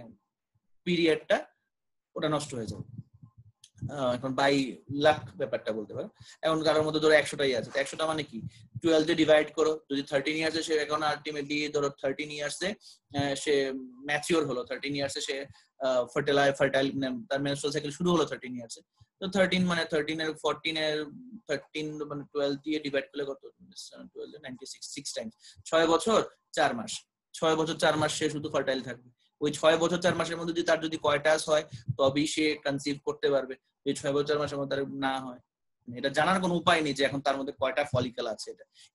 [SPEAKER 1] পিরিয়ডটা ওটা নষ্ট হয়ে যাবে এখন বাই লাখ ব্যাপারটা বলতে পারো এখন কারোর মধ্যে ধরো 100টাই আছে 100টা মানে কি 12 দিয়ে ডিভাইড করো যদি 13 ইয়ার্স এ সে এখন আলটিমেটলি ধরো 13 ইয়ার্স এ সে ম্যাচিওর হলো 13 ইয়ার্স এ সে ফার্টাইল তার মেনস্ট্রুয়াল সাইকেল শুরু হলো 13 ইয়ার্স এ তো 13 মানে 13 এর 14 এর 13 মানে 12 দিয়ে ডিভাইড করলে কত 12 96 6 টাইমস 6 বছর 4 মাস 6 বছর 4 মাস সে শুধু ফার্টাইল থাকবে ওই 6 বছর 4 মাসের মধ্যে যদি তার যদি কয়টাস হয় তবেই সে কনসিভ করতে পারবে এই 6 বছর 4 মাসের মধ্যে না হয় এটা জানার কোনো উপায় নেই যে এখন তার মধ্যে কয়টা ফলিকল আছে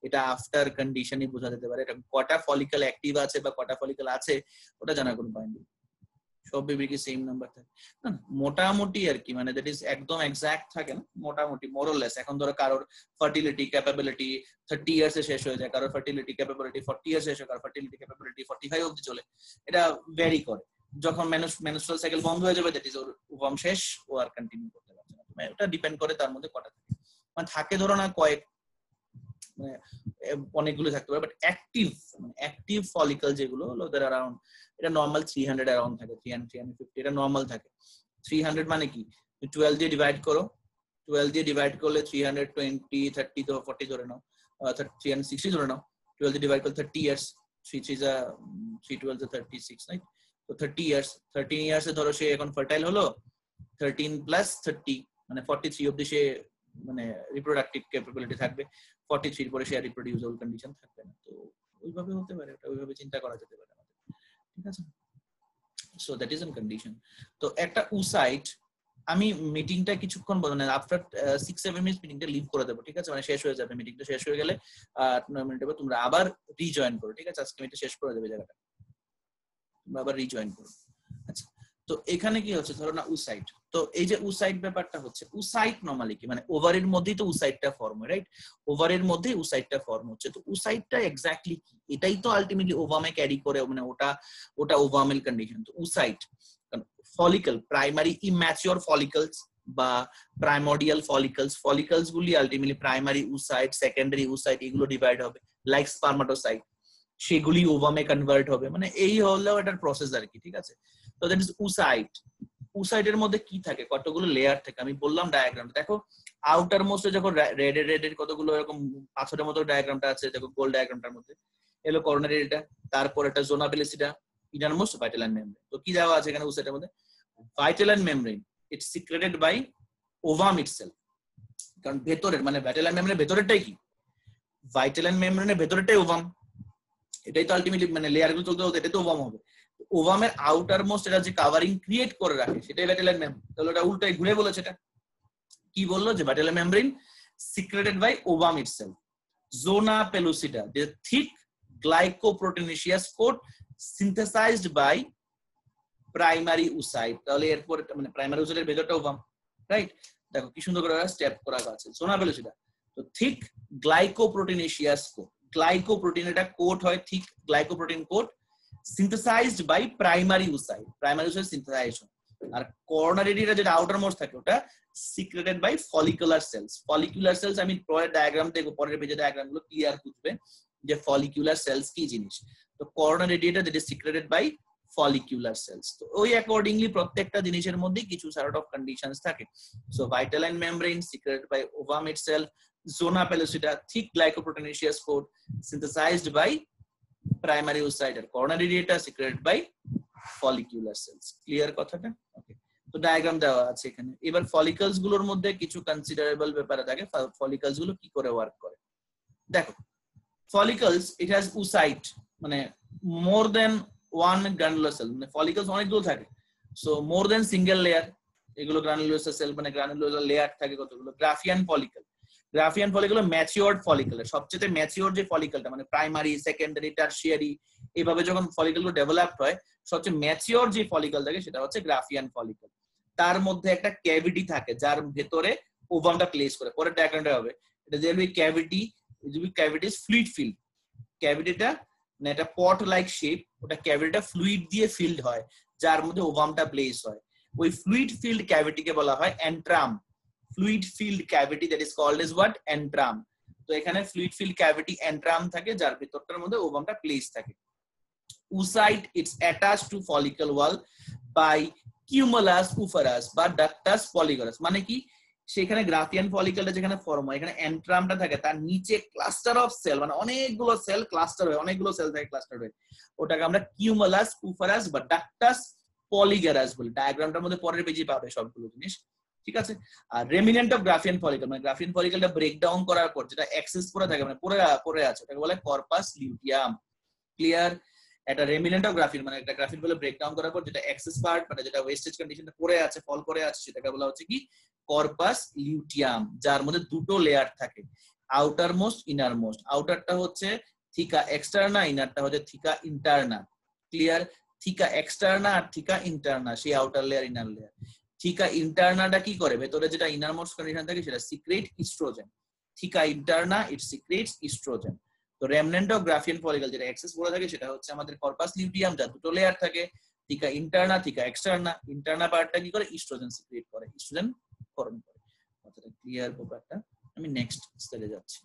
[SPEAKER 1] এটা আফটার কন্ডিশনই বোঝা যেতে পারে এটা কয়টা ফলিকল অ্যাক্টিভ আছে বা কয়টা ফলিকল আছে ওটা জানার কোনো উপায় নেই সব বেবির কি সেম নাম্বার থাকে না মোটামুটি আর কি মানে দ্যাট ইজ একদম এক্সাক্ট থাকে না মোটামুটি মোরলেস এখন ধরো কারোর ফার্টিলিটি ক্যাপাবিলিটি 30 ইয়ার্স এ শেষ হয়ে যায় কারোর ফার্টিলিটি ক্যাপাবিলিটি 40 ইয়ার্স এ শেষ হয় কারোর ফার্টিলিটি ক্যাপাবিলিটি 45 অবধি চলে এটা ভ্যারি করে যখন মেনস্ট্রুয়াল সাইকেল বন্ধ হয়ে যাবে দ্যাট ইজ ওর ওভাম শেষ ও আর কন্টিনিউ করতে পারছে না মানে এটা ডিপেন্ড করে তার মধ্যে কটা থাকে মানে থাকে ধরো না কয়েক মানে অনেকগুলো থাকতে পারে বাট অ্যাক্টিভ ফলিকল যেগুলো ওদের অ্যারাউন্ড এটা নরমাল 300 অ্যারাউন্ড থাকে 350 এটা নরমাল থাকে 300 মানে কি 12 দিয়ে ডিভাইড করো 12 দিয়ে ডিভাইড করলে 320 30 তো 40 ধরে নাও 360 ধরে নাও 12 দিয়ে ডিভাইড করলে 30 ইয়ার্স 3 ইজ 312 36 রাইট তো 30 ইয়ার্স 13 ইয়ার্স এ ধরো সে এখন ফার্টাইল হলো 13 প্লাস 30 মানে 43 অবধি সে মানে রিপ্রোডাক্টিভ ক্যাপাবিলিটি থাকবে 43 পরে সে রিপ্রোডিউসেবল কন্ডিশন থাকবে না তো ওইভাবে হতে পারে এটা ওইভাবে চিন্তা করা যেতে পারে আমাদের ঠিক আছে so that is an condition তো একটা উসাইট আমি মিটিংটা কিছুক্ষণ মানে আফটার 6-7 মিনিটস মিটিংটা লিভ করে দেবো ঠিক আছে মানে শেষ হয়ে যাবে মিটিংটা শেষ হয়ে গেলে 9 মিনিট পর তোমরা আবার রিজয়েন করো ঠিক আছে আজকে মিটিংটা শেষ করে দেবে জায়গাটা তোমরা আবার রিজয়েন করো আচ্ছা তো এখানে কি হচ্ছে ধরো না উসাইট তো এই যে উসাইট ব্যাপারটা হচ্ছে উসাইট নরমালি কি মানে ওভারের মধ্যেই তো উসাইটটা ফর্ম হয় রাইট ওভারের মধ্যেই উসাইটটা ফর্ম হচ্ছে তো উসাইটটা এক্স্যাক্টলি কি এটাই তো আলটিমেটলি ওভামে ক্যারি করে মানে ওটা ওভামেল কন্ডিশন তো oocyte follicle primary immature follicles বা প্রাইমোর্ডিয়াল ফলিকলস গুলি ultimately primary oocyte secondary oocyte এগুলো ডিভাইড হবে লাইক স্পারমাটোসাইট সেগুলি ওভামে কনভার্ট হবে মানে এই হলো এটার প্রসেস আর কি ঠিক আছে তো দ্যাট ইজ উসাইট উসাইটের মধ্যে কি থাকে কতগুলো লেয়ার থাকে আমি বললাম ডায়াগ্রাম দেখো আউটার মোস্টে যখন রেড এর কতগুলো এরকম পাথরের মতো ডায়াগ্রামটা আছে দেখো গোল ডায়াগ্রামটার মধ্যে এলো করোনারি এটা তারপর এটা zona pellucida innermost vital membrane তো কি দেওয়া আছে এখানে উসাইটের মধ্যে vital membrane it's secreted by ovum itself কারণ ভেতরের মানে ভাইটাল মেমব্রেনের ভেতরেরটাই কি ভাইটাল মেমব্রেনের ভেতরেরটাই ওভাম এটাই তো আলটিমেটলি মানে লেয়ার গুলো চলতে চলতে এটা তো ওভাম হবে ওভামের আউটার মোস্ট এটা যে কাভারিং ক্রিয়েট করে রাখে সেটাই ভাইটাল মেমব্রেন তাহলে এটা উল্টাই ঘুরে বলেছে এটা কি বললো যে vital membrane secreted by ovum itself zona pellucida the thick glycoproteinaceous coat synthesized by primary oocyte তাহলে এরপর মানে প্রাইমারি oocyte ভেতরটা ওভাম রাইট দেখো কি সুন্দর করে স্টেপ করা আছে জোনা পেলুসিডা তো thick glycoproteinaceous coat গ্লাইকোপ্রোটিন, এটা কোট হয় ঠিক glycoprotein coat, synthesized by primary oocyte, primary oocyte synthesization. আর করোনারি রেডিয়েটা যেটা আউটার মোস্ট থাকে ওটা secreted by follicular cells. Follicular cells আমি পরের ডায়াগ্রাম দেখবো, পরের পেজে ডায়াগ্রাম গুলো ক্লিয়ার বুঝবে যে ফলিকুলার সেলস কি জিনিস। তো করোনারি রেডিয়েটা যেটা সিক্রেটেড বাই ফলিকুলার সেলস। তো ওই অ্যাকর্ডিংলি প্রত্যেকটা জিনিসের মধ্যে কিছু সর্ট অফ কন্ডিশনস থাকে। So vitelline membrane secreted by ovum itself, zona pellucida thick glycoproteinaceous coat synthesized by primary oocyte, আর coronary radiata secreted by follicular cells. Clear কথাটা? Okay, তো ডায়াগ্রাম দেওয়া আছে এখানে। এবার ফলিকলস গুলোর মধ্যে কিছু কনসিডারেবল ব্যাপার থাকে, ফলিকলস গুলো কি করে ওয়ার্ক করে দেখো। ফলিকলস ইট হ্যাজ ওসাইট, মানে মোর দেন ওয়ান গ্রানুলার সেল, মানে ফলিকলস অনেকগুলো থাকে। সো মোর দেন সিঙ্গেল লেয়ার, এগুলো গ্রানুলার সেল, মানে গ্রানুলার লেয়ার থাকে কতগুলো। Graafian follicle, Graafian follicle matured follicle, সবচেয়ে ম্যাচিওর যে ফলিকলটা মানে প্রাইমারি সেকেন্ডারি টারশিয়ারি এইভাবে যখন ফলিকলগুলো ডেভেলপড হয়, সবচেয়ে ম্যাচিওর যে ফলিকল থাকে সেটা হচ্ছে গ্রাফিয়ান ফলিকল। তার মধ্যে একটা ক্যাভিটি থাকে যার ভেতরে ওভামটা প্লেস করে, পরে ডায়াগ্রামটা হবে এটা যে cavity, cavity is fluid filled. ক্যাভিটিটা মানে একটা পট লাইক শেপ, ওটা ক্যাভিটিটা ফ্লুইড দিয়ে ফিল্ড হয় যার মধ্যে ওভামটা প্লেস হয়। ওই ফ্লুইড ফিল্ড ক্যাভিটিকে বলা হয় antrum. fluid filled cavity, that is called as what? Antrum. তো এখানে fluid filled cavity antrum থাকে যার ভিতরটার মধ্যে ওভামটা প্লেস থাকে। oocyte, it's attached to follicle wall by cumulus oophrus বা ductus polygonus। মানে কি, সেখানে গ্রাফিয়ান ফলিকলটা যেখানে ফর্ম হয় এখানে অ্যান্ট্রামটা থাকে, তার নিচে ক্লাস্টার অফ সেল, মানে অনেকগুলো সেল ক্লাস্টার হয়, অনেকগুলো সেল থাকে ক্লাস্টার হয়, ওটাকে আমরা কিউমালাস ওফারাস বা ডাকটাস পলিগারাস বলি। ডায়াগ্রামটার মধ্যে পরের পেজে পাবে সবগুলো জিনিস, ঠিক আছে। আর রেমিনেন্ট অফ গ্রাফিয়ান ফলিকল, মানে গ্রাফিয়ান ফলিকলটা ব্রেক ডাউন করার পর যেটা এক্সেস পড়ে থাকে, মানে পড়ে আছে, ওটাকে বলে কর্পাস লিউটিয়াম। ক্লিয়ার? একটা রেমিনেন্ট অফ গ্রাফিন, মানে একটা গ্রাফিন বলে ব্রেক ডাউন করার পর যেটা এক্সেস পার্ট, মানে যেটা ওয়েস্টেজ কন্ডিশনে পড়ে আছে, ফল করে আছে, সেটাকে বলা হচ্ছে কি কর্পাস লিউটিয়াম, যার মধ্যে দুটো লেয়ার থাকে, আউটার মোস্ট ইনার মোস্ট। আউটারটা হচ্ছে থিকা এক্সটার্না, ইনারটা হচ্ছে থিকা ইন্টারনা। ক্লিয়ার? থিকা এক্সটার্না আর থিকা ইন্টারনা, সেই আউটার লেয়ার ইনার লেয়ার। থিকা ইন্টারনাটা কি করে, ভেতরে যেটা ইনার মোস্ট কন্ডিশন থাকে সেটা সিক্রেট ইস্ট্রোজেন। থিকা ইন্টারনা ইট সিক্রেটস ইস্ট্রোজেন। তো রেমনেন্ট অফ গ্রাফিয়ান ফলিকল যেটা এক্সেস পড়ে থাকে সেটা হচ্ছে আমাদের কর্পাস লিউটিয়াম, যার দুটো লেয়ার থাকে, থিকা ইন্টারনা থিকা এক্সটার্না। ইন্টারনা পার্টটা কি করে, ইস্ট্রোজেন সিক্রেট করে, ইস্ট্রোজেন ফর্ম করে। কথাটা ক্লিয়ার ব্যাপারটা? আমি নেক্সট স্লাইডে যাচ্ছি।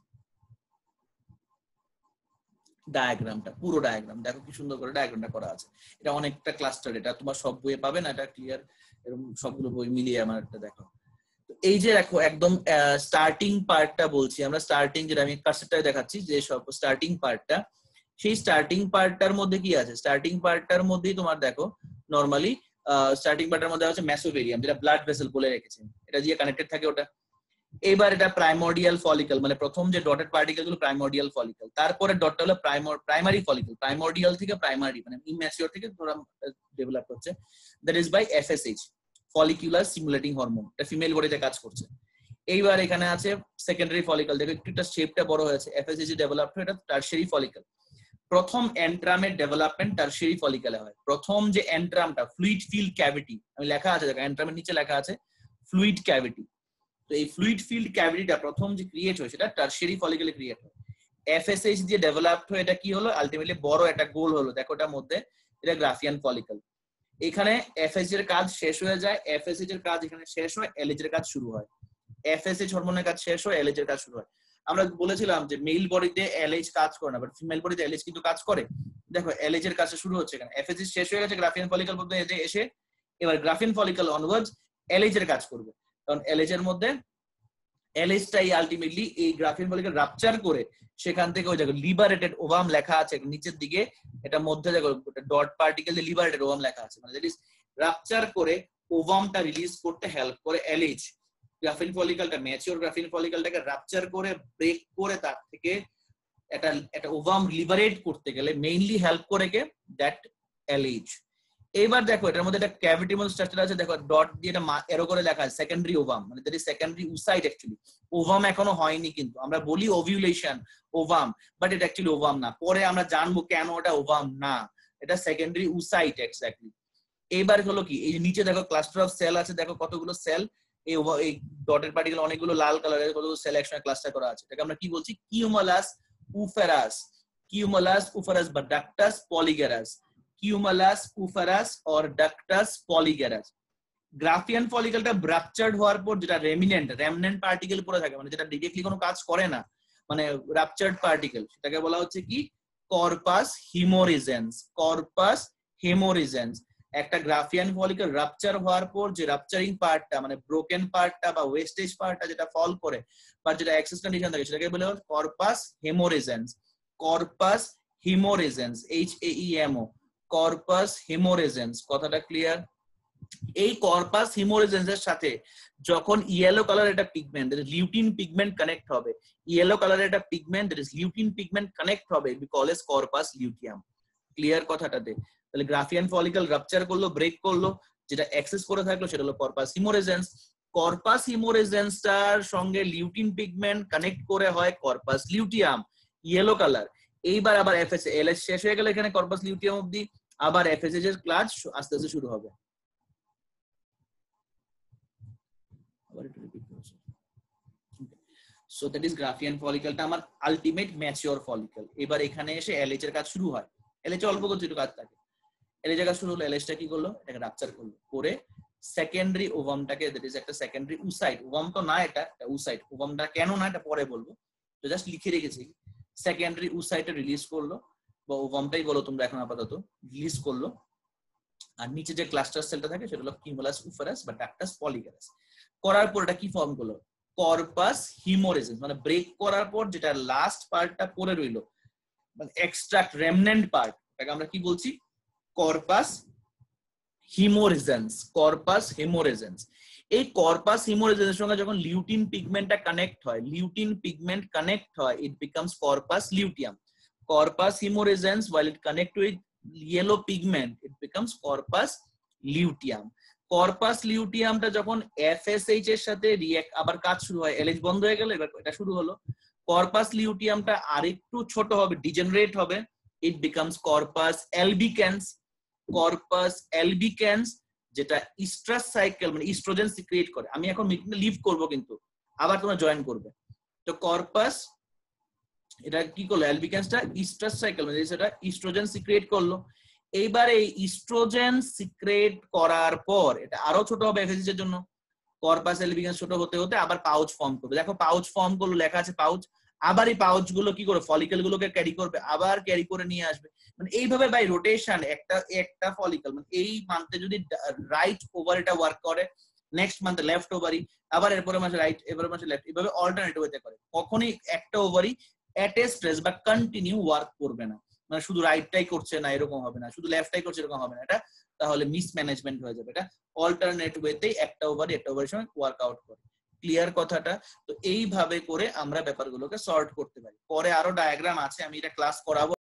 [SPEAKER 1] ডায়াগ্রামটা, পুরো ডায়াগ্রাম দেখো কি সুন্দর করে ডায়াগ্রামটা করা আছে। এটা অনেকটা ক্লাস্টার, এটা তোমার সব বইয়ে পাবে না, এটা ক্লিয়ার, এরকম সবগুলো বই মিলিয়ে আমার একটা দেখো। এই যে দেখো একদম স্টার্টিং পার্টটা বলছি আমরা, স্টার্টিং যেটা আমি কার্সরটায় দেখাচ্ছি যে সব স্টার্টিং পার্টটা, সেই স্টার্টিং পার্টটার মধ্যে কি আছে, স্টার্টিং পার্টটার মধ্যেই তোমার দেখো নরমালি স্টার্টিং পার্টের মধ্যে হচ্ছে মেসোভেরিয়াম, যেটা ব্লাড ভেসেল বলে রেখেছে, এটা দিয়ে কানেক্টেড থাকে ওটা। এবার এটা প্রাইমোর্ডিয়াল ফলিকল, মানে প্রথম যে ডটেড পার্টিকেল গুলো প্রাইমোর্ডিয়াল ফলিকল, তারপরে ডটটা হলো প্রাইমারি ফলিকল, প্রাইমোর্ডিয়াল থেকে প্রাইমারি মানে ইম্যাচিওর থেকে ধরা ডেভেলপ হচ্ছে, that is by FSH, follicular stimulating hormone, এটা ফিমেল বডিতে কাজ করছে। এইবার এখানে আছে সেকেন্ডারি ফলিকল, দেখো একটুটা শেপটা বড় হয়েছে, এফএসএইচ ডেভেলপ হয়, এটা টারশিয়ারি ফলিকল। প্রথম এন্ট্রামের ডেভেলপমেন্ট টারশিয়ারি ফলিকলে হয়। প্রথম যে এন্ট্রামটা ফ্লুইড ফিল্ড ক্যাভিটি, আমি লেখা আছে দেখো এন্ট্রামের নিচে লেখা আছে ফ্লুইড ক্যাভিটি। তো এই ফ্লুইড ফিল্ড ক্যাভিটিটা প্রথম যে ক্রিয়েট হয় সেটা টারশিয়ারি ফলিকলে ক্রিয়েট হয়। এফএসএইচ দিয়ে ডেভেলপড হয়ে এটা কি হলো, আলটিমেটলি বড় একটা গোল হলো, দেখো এটার মধ্যে, এটা গ্রাফিয়ান ফলিকল। এখানে এফএসএইচ এর কাজ শেষ হয়ে যায়, এফএসএইচ এর কাজ এখানে শেষ হয়, এলএইচ এর কাজ শুরু হয়। এফএসএইচ হরমোনের কাজ শেষ হয়, এলএইচ এর কাজ শুরু হয়। আমরা বলেছিলাম যে মেল বডিতে এলএইচ কাজ করে না, বাট ফিমেল বডিতে এলএইচ কিন্তু কাজ করে। দেখো এলএইচ এর কাজ শুরু হচ্ছে এখানে, এফএসএইচ শেষ হয়ে গেছে, গ্রাফিয়ান ফলিকল পর্যন্ত এসে এবার গ্রাফিয়ান ফলিকল অনওয়ার্ডস এলএইচ এর কাজ করবে, কারণ এলএইচ এর মধ্যে এলএইচটাই আলটিমেটলি এই গ্রাফিয়ান ফলিকল রাপচার করে সেখান থেকে ওই দেখো লিবারেটেড ওভাম লেখা আছে নিচের দিকে, এটা মধ্যে দেখো ডট পার্টিকেল দিয়ে লিবারেটেড ওভাম লেখা আছে, মানে দ্যাট ইজ রাপচার করে ওভামটা রিলিজ করতে হেল্প করে এলএইচ। গ্রাফিয়ান ফলিকলটা ম্যাচিওর গ্রাফিয়ান ফলিকলটাকে রাপচার করে ব্রেক করে তার থেকে একটা ওভাম লিবারেট করতে গেলে মেইনলি হেল্প করে কে, দ্যাট এলএইচ। এইবার দেখো এটার মধ্যে একটা ক্যাভিটির মধ্যে স্ট্রাকচার আছে, দেখো ডট দিয়ে এটা এরো করে লেখা আছে সেকেন্ডারি ওভাম, মানে that is secondary oocyte. Actually ovum এখনো হয়নি, কিন্তু আমরা বলি ওভিউলেশন ওভাম, বাট এটা অ্যাকচুয়ালি ওভাম না, পরে আমরা জানবো কেন এটা ওভাম না, এটা সেকেন্ডারি ওসাইট এক্স্যাক্টলি। এইবার হলো কি, এই নিচে দেখো ক্লাস্টার অফ সেল আছে, দেখো কতগুলো সেল, এই ডটের পার্টিকেল অনেকগুলো লাল কালারের কতগুলো সেল একসঙ্গে ক্লাস্টার করা আছে, এটাকে আমরা কি বলছি, কিউমালাস uferus, cumulus uferus বা ductus polygerus, cumulus uferus or ductus polygerus। Graafian ফলিকলটা রাপচার্ড হওয়ার পর যেটা রেমনেন্ট পার্টিকেল পড়ে থাকে, মানে যেটা ডিরেক্টলি কোনো কাজ করে না, মানে রাপচার্ড পার্টিকেল, সেটাকে বলা হচ্ছে কি কর্পাস হিমোরিজেন্স। কর্পাস হিমোরিজেন্স একটা গ্রাফিয়ান ফলিকল রাপচার হওয়ার পর যে রাপচারিং পার্টটা, মানে ব্রোকেন পার্টটা বা ওয়েস্টেজ পার্টটা যেটা ফল করে বা যেটা এক্সেস কন্ডিশন থাকে, সেটাকে বলে corpus haemorrhagicum. Corpus haemorrhagicum, HAEMO, corpus haemorrhagicum. কথাটা ক্লিয়ার? এই কর্পাস হিমোরিজেন্সের সাথে যখন ইয়েলো কালার একটা পিগমেন্ট, লিউটিন পিগমেন্ট কানেক্ট হবে, ইয়েলো কালারের একটা পিগমেন্ট, লিউটিন পিগমেন্ট কানেক্ট হবে, we call as corpus luteum. Clear কথাটাতে? তাহলে গ্রাফিয়ান ফলিকল রাপচার করলো, ব্রেক করলো, যেটা অ্যাক্সেস করে থাকলো সেটা হলো কর্পাস হিমোরিজেন্স। কর্পাস হিমোরিজেন্সটার সঙ্গে লিউটিন পিগমেন্ট কানেক্ট করে হয় কর্পাস লিউটিয়াম, ইয়েলো কালার। এইবার আবার এফএসএ এলএস শেষ হয়ে গেল এখানে কর্পাস লিউটিয়াম অবধি, আবার এফএসএ এর ক্লাস আস্তে আস্তে শুরু হবে। So that is গ্রাফিয়ান ফলিকলটা আমার আলটিমেট ম্যাচিওর ফলিকল। এবার এখানে এসে এলএইচ এর কাজ শুরু হয়। এলএইচ অল্প কিছু কাজ থাকে, এলএইচ এর কাজ শুরু হলো, এলএইচটা কি করলো, এটাকে রাপচার করলো, করে সেকেন্ডারি ওভামটাকে, দ্যাট ইজ একটা সেকেন্ডারি উসাইট, ওভাম তো না, এটা উসাইট। ওভামটা কেন না এটা পরে বলবো, তো জাস্ট লিখে রেখেছি। সেকেন্ডারি উসাইটে রিলিজ করলো, বা ওভামটাই বলো তোমরা এখন আপাতত, রিলিজ করলো। আর নিচে যে ক্লাস্টার সেলটা থাকে সেটা হলো কিউমুলাস উফারাস বা ডাক্টাস পলিগারাস। করার পর এটা কি ফর্ম করলো, কর্পাস হিমোরিজেন্স, মানে ব্রেক করার পর যেটা লাস্ট পার্টটা পড়ে রইলো, মানে এক্সট্রাক্ট রেমনেন্ট পার্ট, এটাকে আমরা কি বলছি, কর্পাস হিমোরিজেন্স। কর্পাস হিমোরিজেন্স। এই কর্পাস হিমোরিজেন্সের সঙ্গে যখন লিউটিন পিগমেন্টটা কানেক্ট হয়, লিউটিন পিগমেন্ট কানেক্ট হয়, it becomes corpus luteum. Corpus haemorrhagicum while it connect with yellow pigment it becomes corpus luteum। Corpus লিউটিয়ামটা যখন এফএসএইচ এর সাথে রিঅ্যাক্ট, আবার কাজ শুরু হয়, এলএইচ বন্ধ হয়ে গেল, এবার এটা শুরু হলো। কর্পাস লিউটিয়ামটা আরেকটু ছোট হবে, ডিজেনারেট হবে, ইট বিকামস কর্পাস অ্যালবিক্যান্স। কর্পাস অ্যালবিক্যান্স যেটা ইস্ট্রাস সাইকেল, মানে ইস্ট্রোজেন সিক্রিয়েট করে। আমি এখন মিটিংটা লিভ করব, কিন্তু আবার তোমরা জয়েন করবে। তো কর্পাস এটা কি করলো, অ্যালবিক্যান্সটা ইস্ট্রাস সাইকেল, মানে সেটা ইস্ট্রোজেন সিক্রিয়েট করলো। এইবার এই ইস্ট্রোজেন সিক্রেট করার পর এটা আরো ছোট হবে এফএসএইচ এর জন্য। কর্পাস অ্যালবিক্যান্স ছোট হতে হতে আবার পাউচ ফর্ম করবে। দেখো পাউচ ফর্ম করলো, লেখা আছে পাউচ। আবার এই পাউচ গুলো কি করে, ফলিকল গুলোকে ক্যারি করবে, আবার ক্যারি করে নিয়ে আসবে, মানে এইভাবে বাই রোটেশন একটা ফলিকল, মানে এই মান্থে যদি রাইট ওভার এটা ওয়ার্ক করে, নেক্সট মান্থে লেফট ওভারি, আবার এরপরে মাসে রাইট, এরপরে মাসে লেফট, এইভাবে অল্টারনেট ওয়েতে করে। কখনোই একটা ওভারি এট এ স্ট্রেস বা কন্টিনিউ ওয়ার্ক করবে না, মানে শুধু রাইটটাই করছে না এরকম হবে না, শুধু লেফটটাই করছে এরকম হবে না, এটা তাহলে মিসম্যানেজমেন্ট হয়ে যাবে। এটা অল্টারনেট ওয়েতেই একটা ওভারের সময় ওয়ার্ক আউট করে। ক্লিয়ার কথাটা? তো এইভাবে করে আমরা ব্যাপারগুলোকে সর্ট করতে পারি। পরে আরো ডায়াগ্রাম আছে, আমি এটা ক্লাস করাবো